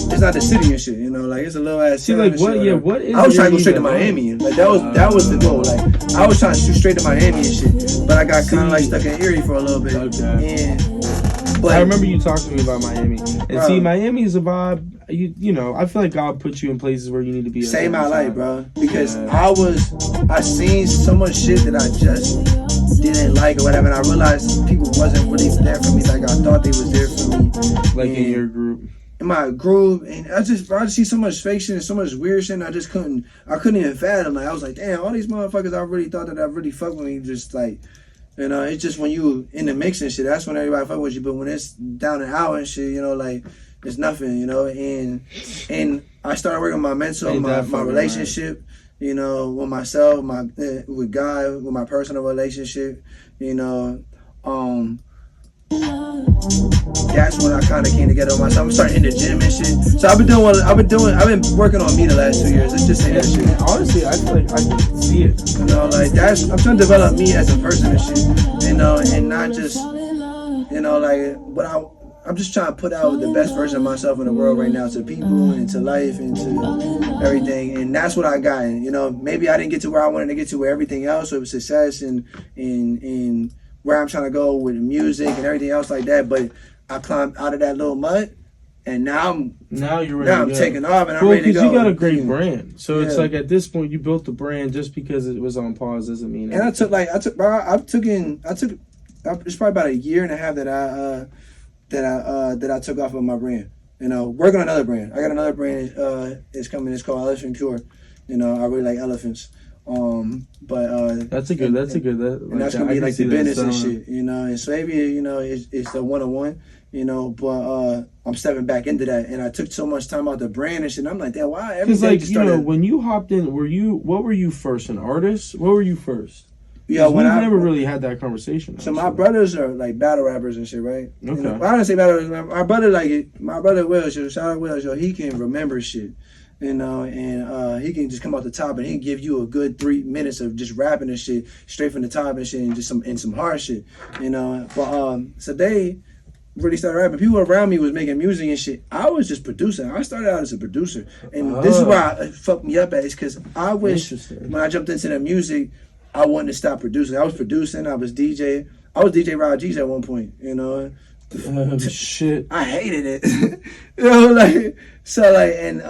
it's not the city and shit, you know, like it's a little ass. See, like what? Yeah, what is? I was trying to go Erie straight to even Miami. Like that was the goal. Like I was trying to shoot straight to Miami and shit, but I got kind of like stuck in Erie for a little bit. Okay. But I remember you talking to me about Miami, and Bro. see, Miami is a vibe. You know, I feel like God put you in places where you need to be. Saved my life, bro. Because I seen so much shit that I just didn't like or whatever, and I realized people wasn't really there for me like I thought they was there for me. Like in And your group. in my group, and I just see so much fake shit and so much weird shit, and I couldn't even fathom. Like I was like, damn, all these motherfuckers I really thought that I really fuck with me, just like, you know, it's just when you in the mix and shit, that's when everybody fuck with you. But when it's down and out and shit, you know, like it's nothing, you know. And I started working on my mental, my relationship, you know, with myself, with God, with my personal relationship, you know. That's when I kind of came together with myself. I'm starting in the gym and shit. So I've been working on me the last 2 years. It's just saying that shit. Honestly, I feel like I can see it. You know, like I'm trying to develop me as a person and shit. You know, and not just, you know, like I'm just trying to put out the best version of myself in the world right now to people and to life and to everything. And that's what I got. And, you know, maybe I didn't get to where I wanted to get to with everything else, or with success and where I'm trying to go with music and everything else like that. But I climbed out of that little mud, and now I'm taking off and I'm ready to go. Because you got a great brand, so it's Yeah. like at this point you built the brand. Just because it was on pause doesn't mean. And it's probably about a year and a half that I took off of my brand. You know, working on another brand. I got another brand. It's coming. It's called Elephant Cure. You know, I really like elephants. But That's a good. That's a good. and that's gonna be like the business and shit, you know. And Slavia, you know, it's the 101, you know. But I'm stepping back into that, and I took so much time out the brand and shit. And I'm like, damn, why? Because like you know, when you hopped in, what were you first? An artist? What were you first? Yeah, we've never really had that conversation. So my brothers are like battle rappers and shit, right? Okay. You know, I don't say battle. My brother my brother Will, shout out Will, he can remember shit. You know, and he can just come out the top and he can give you a good 3 minutes of just rapping and shit straight from the top and shit and just some hard shit, you know. But so they really started rapping. People around me was making music and shit. I was just producing. I started out as a producer, and this is why it fucked me up at is because I wish when I jumped into the music, I wanted to stop producing. I was producing. I was DJ. I was DJ Jeezz at one point, you know. Shit. I hated it. You know, like, so, like, and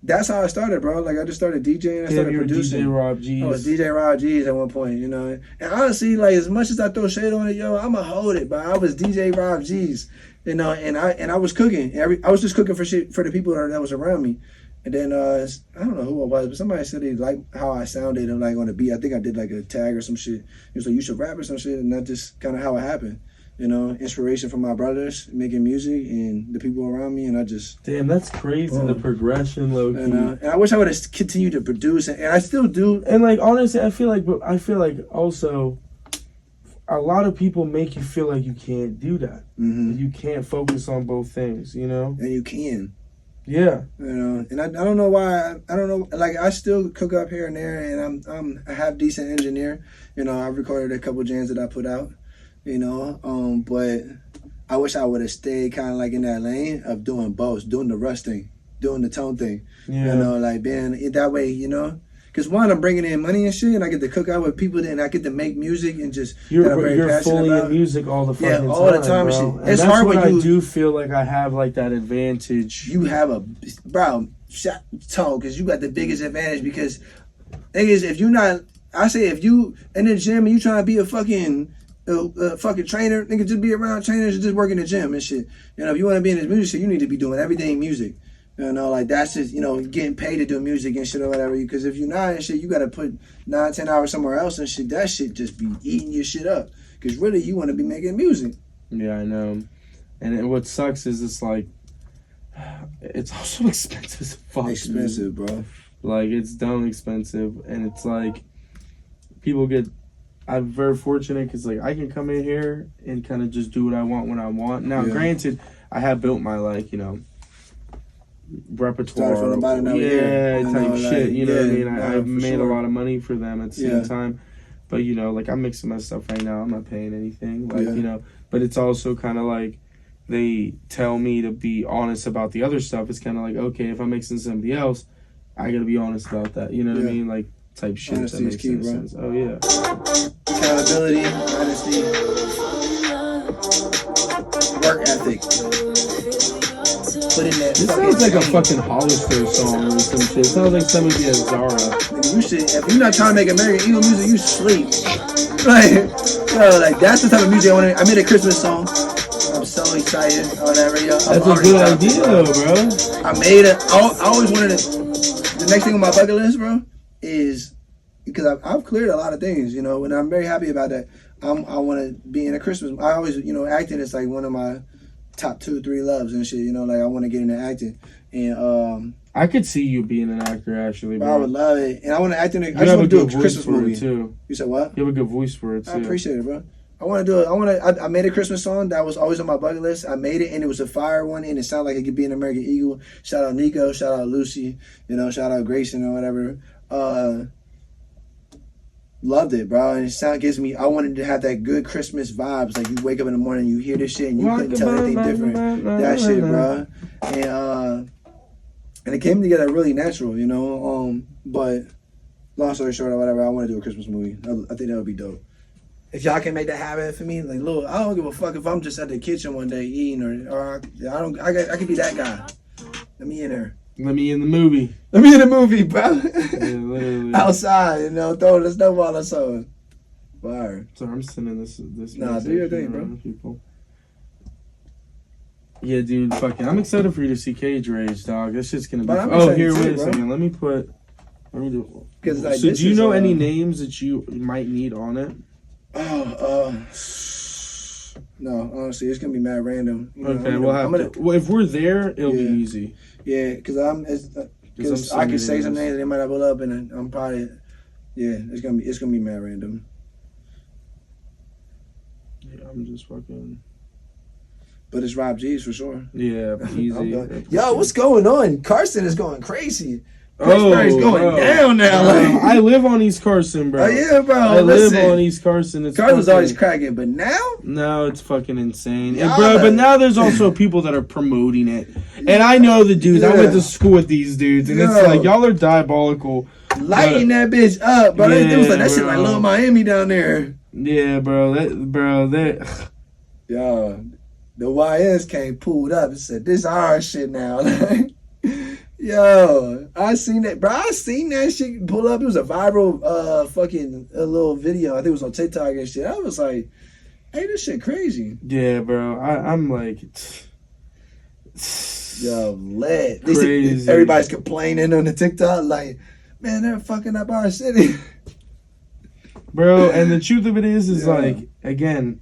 that's how I started, bro. Like, I just started DJing. I started producing. Jeezz. I was DJ Jeezz at one point, you know. And honestly, like, as much as I throw shade on it, yo, I'ma hold it, but I was DJ Jeezz, you know, and I was cooking. I was just cooking for shit for the people that was around me. And then I don't know who it was, but somebody said they liked how I sounded and like on the beat. I think I did like a tag or some shit. He was like, you should rap or some shit, and that's just kind of how it happened. You know, inspiration from my brothers making music and the people around me, and I just damn, that's crazy. The progression, low key. And I wish I would have continued to produce, and I still do. And like honestly, I feel like also a lot of people make you feel like you can't do that. Mm-hmm. You can't focus on both things, you know. And you can. Yeah. You know, and I don't know why. I don't know. Like I still cook up here and there, and I'm a half decent engineer. You know, I recorded a couple jams that I put out. You know, but I wish I would have stayed kind of like in that lane of doing both, doing the rush thing, doing the tone thing. Yeah. You know, like being that way, you know. Because one, I'm bringing in money and shit, and I get to cook out with people, and I get to make music and just you're fully in music all the fucking time. Yeah, all the time, bro. and shit. And it's that's hard when when I do feel like I have like that advantage. You have a shot tone because you got the biggest advantage. Because thing is, if you're not, I say if you in the gym and you trying to be a fucking trainer, nigga, just be around trainers and just work in the gym and shit. You know, if you want to be in this music shit, you need to be doing everything music. You know, like that's just, you know, getting paid to do music and shit or whatever. Because if you're not and shit, you got to put 9-10 hours somewhere else and shit. That shit just be eating your shit up. Because really, you want to be making music. Yeah, I know. And what sucks is it's like, it's also expensive as fuck. Expensive, bro. Like, it's dumb expensive. And it's like, people get, I'm very fortunate because, like, I can come in here and kind of just do what I want when I want. Now, granted, I have built my, like, you know, repertoire. From the bottom type shit. You know what I mean? I've made a sure. lot of money for them at the same time. But, you know, like, I'm mixing my stuff right now. I'm not paying anything. Like, you know, but it's also kind of like they tell me to be honest about the other stuff. It's kind of like, okay, if I'm mixing somebody else, I got to be honest about that. You know what I mean? Like, type shit. Honesty is key, bro. Sense. Oh, yeah. Accountability, honesty, work ethic. Put in that. This sounds like a fucking Hollister song or some shit. It sounds like somebody at Zara. Nigga, you should, if you're not trying to make American Eagle music, you sleep. Like, yo, like that's the type of music I want. I made a Christmas song. I'm so excited or whatever, yo. That's a good idea, though, bro. I made it. I always wanted to. The next thing on my bucket list, bro, is because I've cleared a lot of things, you know, and I'm very happy about that. I want to be in a Christmas. I always, you know, acting is like one of my top 2-3 loves and shit, you know, like I want to get into acting. And I could see you being an actor, actually, bro. I would love it. And I want to act in it. I just want to do a Christmas movie too. You said what? You have a good voice for it too. I appreciate it, bro. I want to do it. I made a Christmas song that was always on my bucket list. I made it, and it was a fire one, and it sounded like it could be an American Eagle. Shout out Nico, shout out Lucy, you know, shout out Grayson or whatever. Loved it, bro. And it gives me, I wanted to have that good Christmas vibes. Like you wake up in the morning, you hear this shit, and you couldn't tell anything different. That shit, bro. And it came together really natural, you know. But long story short or whatever, I want to do a Christmas movie. I think that would be dope. If y'all can make that happen for me, like, look, I don't give a fuck if I'm just at the kitchen one day eating or I could be that guy. Let me in there. Let me in the movie. Let me in the movie, bro. Yeah, literally. Outside, you know, throwing the snowball or something. Fire. So I'm sending this. Nah, do your thing, bro. People. Yeah, dude, fucking. I'm excited for you to see Cage Rage, dog. This shit's gonna be. But I'm oh, excited here, too, wait a bro. second. Let me put. Because like, so this do you is, know any names that you might need on it? No, honestly, it's gonna be mad random. You know, Okay, we'll have to. Well, if we're there, it'll be easy. Yeah, because because I can say some names, they might not pull up, and I'm probably, it's gonna be mad random. Yeah, I'm just fucking. But it's Rob Jeezz for sure. Yeah, easy. Yo, what's going on? Carson is going crazy. Pittsburgh's going down now. Like. I live on East Carson, bro. Oh yeah, bro. I live on East Carson. Carson's always cracking, but now? No, it's fucking insane. And bro, but now there's also people that are promoting it. And I know the dudes. I went to school with these dudes, and it's like, y'all are diabolical. Lighting that bitch up, bro. It was like that shit like Little Miami down there. Yeah, bro. That Yo, the YS came pulled up and said, "This our shit now." Yo, I seen that, bro. I seen that shit pull up. It was a viral, fucking a little video. I think it was on TikTok and shit. I was like, "Hey, this shit crazy." Yeah, bro. I'm like, yo, lit. Crazy. Everybody's complaining on the TikTok, like, man, they're fucking up our city, bro. And the truth of it is like, again,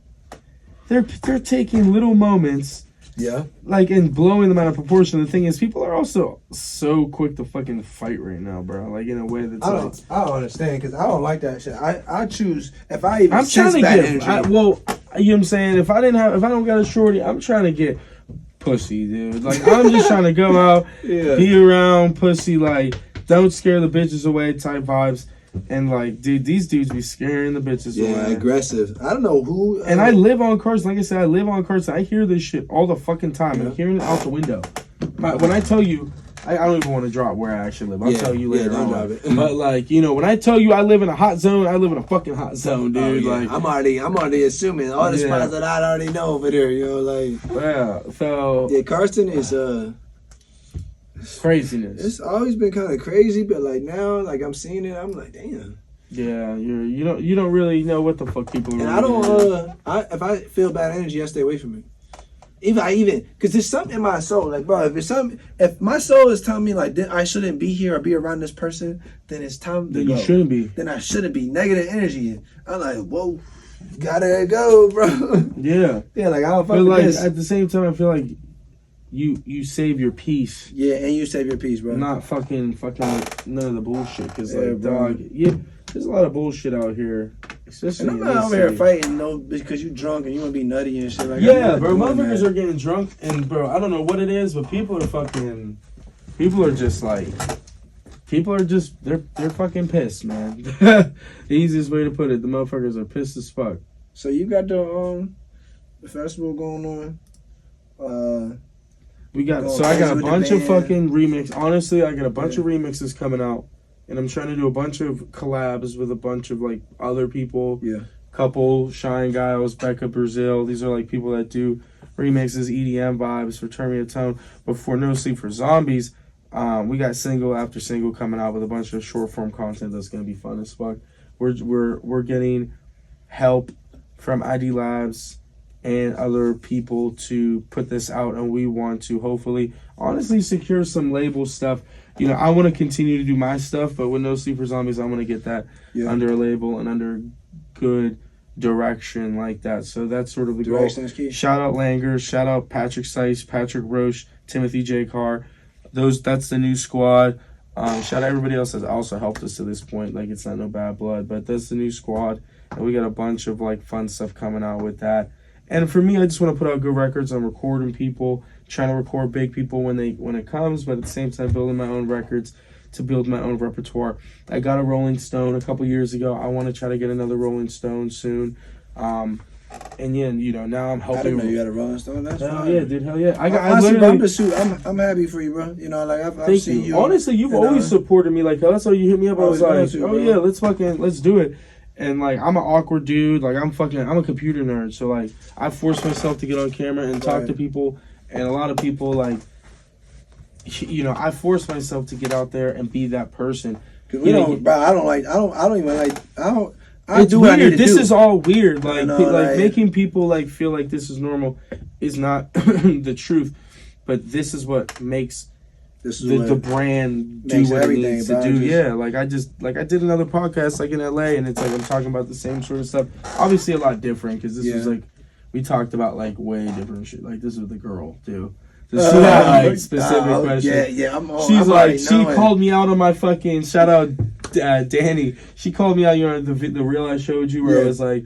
they're taking little moments. Yeah. Like, and blowing them out of proportion. The thing is, people are also so quick to fucking fight right now, bro. Like, in a way that's I don't understand, because I don't like that shit. I choose, if I even I'm trying to get, energy, you know what I'm saying? If I don't got a shorty, I'm trying to get pussy, dude. Like, I'm just trying to go out, be around pussy, like, don't scare the bitches away type vibes. And like, dude, these dudes be scaring the bitches away. Yeah, aggressive. I don't know who. And I live on Carson. Like I said, I live on Carson. I hear this shit all the fucking time. I'm hearing it out the window. When I tell you, I don't even want to drop where I actually live. I'll tell you later on. Drop it. But like, you know, when I tell you I live in a hot zone, I live in a fucking hot zone, dude. Like, I'm already assuming all the spots that I already know over there. You know, like. Yeah. So. Yeah, Carson is craziness. It's always been kind of crazy, but like now, like I'm seeing it, I'm like, damn. Yeah, you don't really know what the fuck people are. And I don't. If I feel bad energy, I stay away from it. Because there's something in my soul, like, bro, if my soul is telling me like I shouldn't be here or be around this person, then it's time to go. You shouldn't be. Then I shouldn't be. Negative energy. I'm like, whoa, gotta go, bro. Yeah. Yeah, like I don't fuck with like, this. At the same time, I feel like you save your peace. Yeah, and you save your peace, bro. Not fucking none of the bullshit. Because like, dog, there's a lot of bullshit out here. Especially and I'm not over here fighting, because you drunk and you want to be nutty and shit. Like, yeah, bro, motherfuckers are getting drunk, and bro, I don't know what it is, but people are just they're fucking pissed, man. The easiest way to put it, the motherfuckers are pissed as fuck. So you got the festival going on. I got a bunch of fucking remix. Honestly, I got a bunch of remixes coming out. And I'm trying to do a bunch of collabs with a bunch of like other people. Yeah. Couple, Shine Giles, Becca Brazil. These are like people that do remixes, EDM vibes for Turnmeuptone. But for No Sleep for Zombies, we got single after single coming out with a bunch of short form content that's gonna be fun as fuck. We're getting help from IDLABS and other people to put this out, and we want to hopefully honestly secure some label stuff. You know, I want to continue to do my stuff, but with No Sleep for Zombies, I want to get that under a label and under good direction like that. So that's sort of the goal. Shout out Langer, shout out Patrick Seiss, Patrick Roche, Timothy J. Carr. That's the new squad. Shout out everybody else that's also helped us to this point. Like, it's not no bad blood, but that's the new squad, and we got a bunch of like fun stuff coming out with that. And for me, I just want to put out good records. I'm recording people, trying to record big people when it comes, but at the same time building my own records to build my own repertoire. I got a Rolling Stone a couple years ago. I want to try to get another Rolling Stone soon. And yeah, you know, now I'm helping. I didn't know you got a Rolling Stone. That's hell fine. Yeah, dude. Hell yeah. I'm happy for you, bro. You know, like I've seen you. Honestly, you've always supported me. Like, that's how you hit me up. I was like, yeah, let's do it. And like, I'm an awkward dude. Like, I'm a computer nerd. So like, I force myself to get on camera and talk to people. And a lot of people, like, you know, I force myself to get out there and be that person. Cause we don't, bro. I don't even like. It's weird. This is all weird. Like, making people like feel like this is normal is not the truth. But this is what makes This is the brand do makes what it everything, needs bro. to do. Just- Yeah, like I did another podcast like in LA, and it's like I'm talking about the same sort of stuff. Obviously a lot different because this was like we talked about like way different shit. Like this was the girl too. So she had like specific questions. Yeah, I'm on. She's I'm like, she knowing. called me out on my fucking shout out, Danny. She called me out, you know, the reel I showed you where it was like,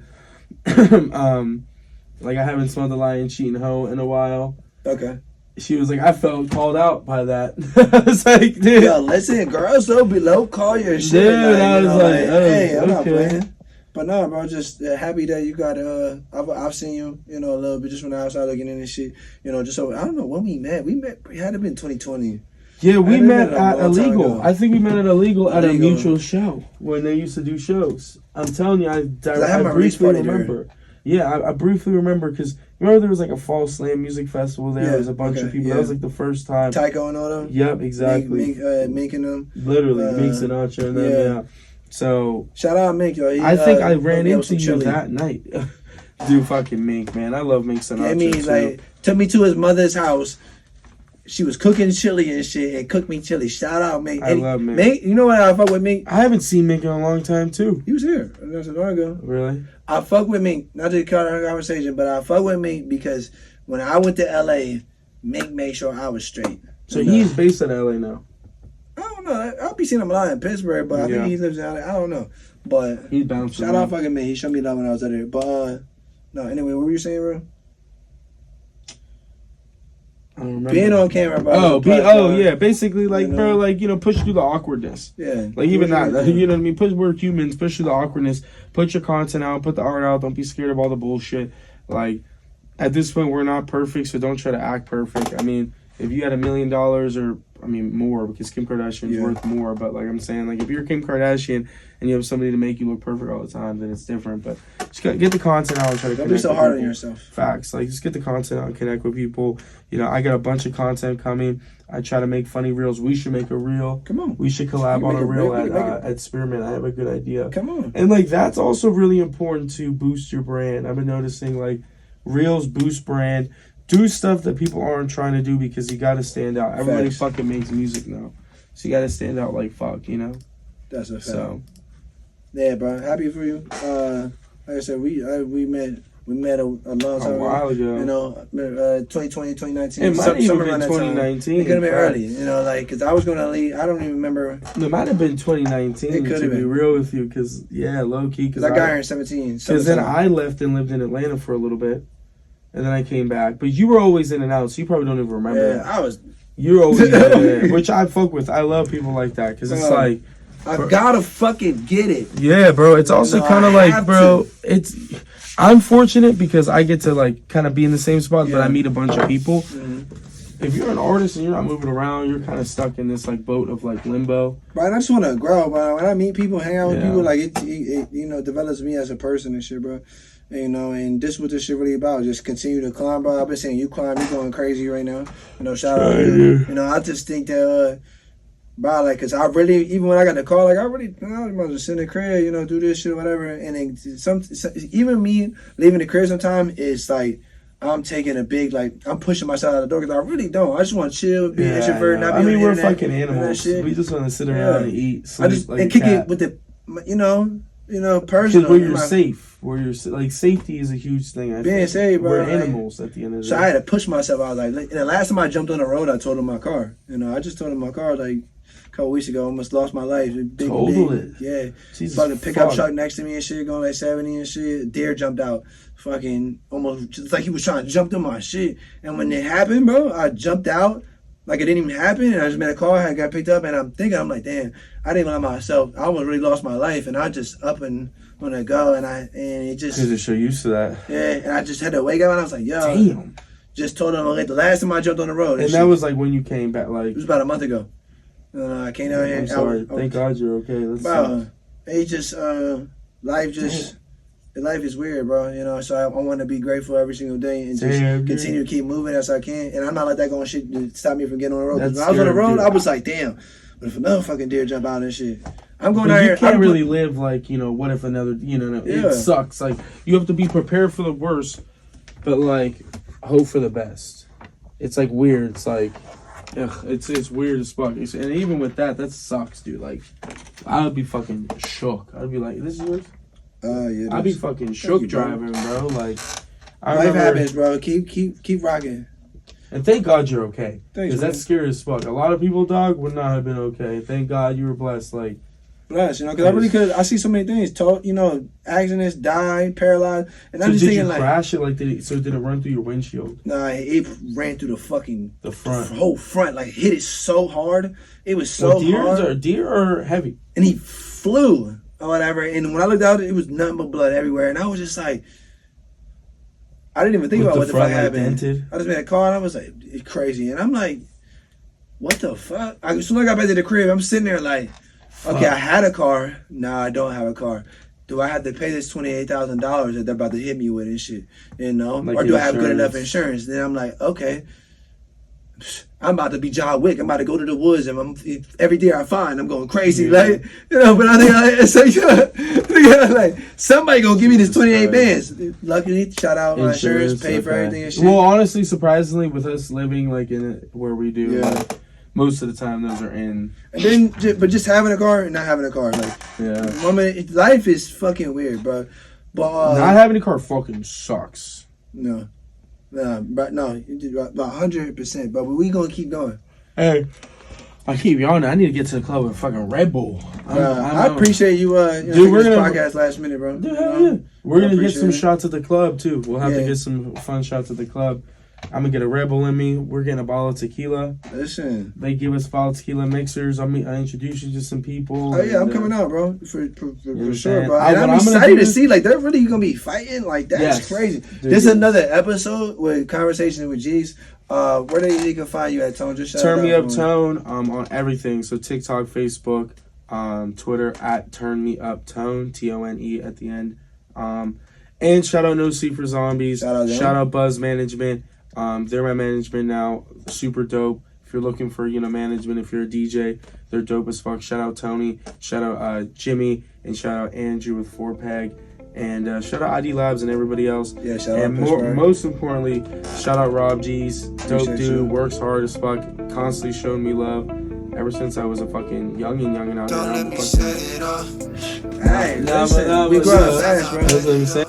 like I haven't smelled the lion cheating hoe in a while. Okay. She was like, I felt called out by that. I was like, dude. Yo, listen, girls though below call your shit. Dude, I was like, hey, I'm not okay. playing. But no, bro, just happy that you got I've seen you, you know, a little bit just when I was out looking in and shit, you know, just so I don't know when we met. It had to been 2020. Yeah, we met at a long time Illegal. ago. I think we met at Illegal at a mutual show when they used to do shows. I'm telling you, I my release briefly party there. remember. Yeah, I briefly remember because remember there was like a fall slam music festival there. There was a bunch of people. That was like the first time. Tycho and all them. Yep, exactly. Mink and them. Literally, Mink Sinatra and them. Yeah. So shout out Mink, yo. I think I ran into you that night. Dude, fucking Mink, man. I love Mink Sinatra. I mean, too. like took me to his mother's house. She was cooking chili and shit and cooked me chili. Shout out Mink. I love Mink. Mink, you know what I fuck with Mink? I haven't seen Mink in a long time too. He was here. That's an hour ago. Really? I fuck with Mink, not to cut our conversation, but I fuck with Mink because when I went to LA, Mink made sure I was straight. So he's based in LA now. I don't know. I'll be seeing him a lot in Pittsburgh, but I think he lives in LA. I don't know. But he's bouncing. Shout out fucking Mink. He showed me love when I was out there. But no, anyway, what were you saying, bro? I don't remember. Being on camera, bro. Yeah. Basically, like, you know, bro, like, you know, push through the awkwardness. Yeah. Like, even that, you know what I mean? We're humans. Push through the awkwardness. Put your content out. Put the art out. Don't be scared of all the bullshit. Like, at this point, we're not perfect, so don't try to act perfect. I mean, if you had $1 million or, I mean, more, because Kim Kardashian's worth more, but, like I'm saying, like, if you're Kim Kardashian and you have somebody to make you look perfect all the time, then it's different. But just get the content out and try to don't connect be so with hard people. on yourself. Facts. Like, just get the content out and connect with people. You know, I got a bunch of content coming. I try to make funny reels. We should make a reel. Come on. We should collab You on make a a reel reel, at Spearmint. I have a good idea. Come on. And, like, that's also really important to boost your brand. I've been noticing, like, reels boost brand. Do stuff that people aren't trying to do because you got to stand out. Everybody fucking makes music now. So you got to stand out like fuck, you know? That's a fact. So. Yeah, bro. Happy for you. Like I said, we met a long time a while ago. You know, 2020, 2019. It might have even been 2019. It could have been early, you know, like, because I was going to leave. I don't even remember. It might have been 2019, it could have be real with you, because, low key. Because I got here in 17. Because then I left and lived in Atlanta for a little bit, and then I came back. But you were always in and out, so you probably don't even remember. Yeah, I was. You were always there, which I fuck with. I love people like that, because it's like. I gotta fucking get it. Yeah, bro. It's also kind of like, bro, I'm fortunate because I get to, like, kind of be in the same spot, but I meet a bunch of people. Mm-hmm. If you're an artist and you're not moving around, you're kind of stuck in this, like, boat of, like, limbo. But I just want to grow, bro. When I meet people, hang out with people, like, it you know, develops me as a person and shit, bro. And, you know, and this is what this shit really about. Just continue to climb, bro. I've been saying you climb, you going crazy right now. You know, shout out to you. You know, I just think that, bro, like, cause I really, even when I got the call, like, I might just sit in the crib, you know, do this shit or whatever. And then even me leaving the crib sometimes is like, I'm taking a big, like, I'm pushing myself out the door because I really don't. I just want to chill, be an introvert, not be on the we're internet, fucking animals. We just want to sit around and eat, sleep, and kick it with the, you know, personal. Where you're safe. Where you're, like, safety is a huge thing. Being safe, bro. We're animals at the end of the day. So I had to push myself. I was like, and the last time I jumped on the road, I told him my car. You know, I just told him my car, like, couple weeks ago, almost lost my life. Big, yeah. Fucking pickup truck next to me and shit, going like 70 and shit. Deer jumped out. Fucking almost just like he was trying to jump through my shit. And when it happened, bro, I jumped out like it didn't even happen. And I just made a call. I got picked up, and I'm like, damn, I didn't let myself. I almost really lost my life, and I just up and want to go, and it just. Because you're so used to that. Yeah, and I just had to wake up, and I was like, yo, damn. Just told him like the last time I jumped on the road. And that was like when you came back, like. It was about a month ago. I came down here. I'm sorry. Thank God you're okay. Bro, it just life is weird, bro. You know, so I want to be grateful every single day and just continue to keep moving as I can. And I'm not like that going shit to stop me from getting on the road. When I was on the road, I was like, damn. But if another fucking deer jump out and shit, I'm going out here. You can't really live like, you know, what if another, you know, it sucks. Like, you have to be prepared for the worst, but, like, hope for the best. It's, like, weird. It's like, it's weird as fuck. And even with that sucks, dude. Like, I would be fucking shook. I'd be like, this is yours? Yeah. I'd be fucking shook driving, bro. Like, life happens, bro. Keep rocking. And thank God you're okay. Thanks, Because that's scary as fuck. A lot of people, dog, would not have been okay. Thank God you were blessed. Like, blessed, you know, because I really could. I see so many things. You know, accidents, die, paralyzed, and I'm just thinking, like, crash it? Like, did it run through your windshield? Nah, it ran through the front, whole front. Like, hit it so hard. It was so hard. Deer are heavy, and he flew or whatever. And when I looked out, it was nothing but blood everywhere. And I was just like, I didn't even think about what the fuck happened. I just made a call and I was like, it's crazy. And I'm like, what the fuck? As soon as I got back to the crib, I'm sitting there like, okay, I had a car. Nah, I don't have a car. Do I have to pay this $28,000 that they're about to hit me with and shit? You know? Like, or do I have good enough insurance? Then I'm like, okay, I'm about to be John Wick. I'm about to go to the woods and every day I find I'm going crazy. Like, you know, but I think like, somebody gonna give me this 28 bands. Luckily, shout out my insurance, pay for everything and shit. Well, honestly, surprisingly, with us living like in where we do, like, most of the time those are in. And then, but just having a car and not having a car, like, life is fucking weird, bro. But not having a car fucking sucks. No, but no, you did about 100%. But we gonna keep going. Hey, I keep yawning. I need to get to the club with fucking Red Bull. I appreciate you. Dude, we're gonna gonna podcast last minute, bro. Dude, we're gonna get some shots at the club too. We'll have to get some fun shots at the club. I'm gonna get a Red Bull in me. We're getting a bottle of tequila. Listen, they give us bottle of tequila mixers. I introduce you to some people. Oh yeah, I'm coming out, bro, for sure, bro. And I'm excited to see, like, they're really gonna be fighting. Like, that's crazy. This is another episode with Conversations with Jeezz. Where they can find you at, Tone? Just Turnmeuptone on everything. So TikTok, Facebook, Twitter at Turnmeuptone, TONE at the end. And shout out No C for Zombies. Shout out Buzz Management. They're my management now. Super dope. If you're looking for, management, if you're a DJ, they're dope as fuck. Shout out Tony. Shout out Jimmy. And shout out Andrew with 4PEG. And shout out IDLABS and everybody else. Yeah, shout out. And most importantly, shout out Rob Jeezz. Dope dude. Works hard as fuck. Constantly showing me love. Ever since I was a fucking youngin' out there. Don't let me set it off. Hey, listen, we grow fast, bro. That's what I'm saying.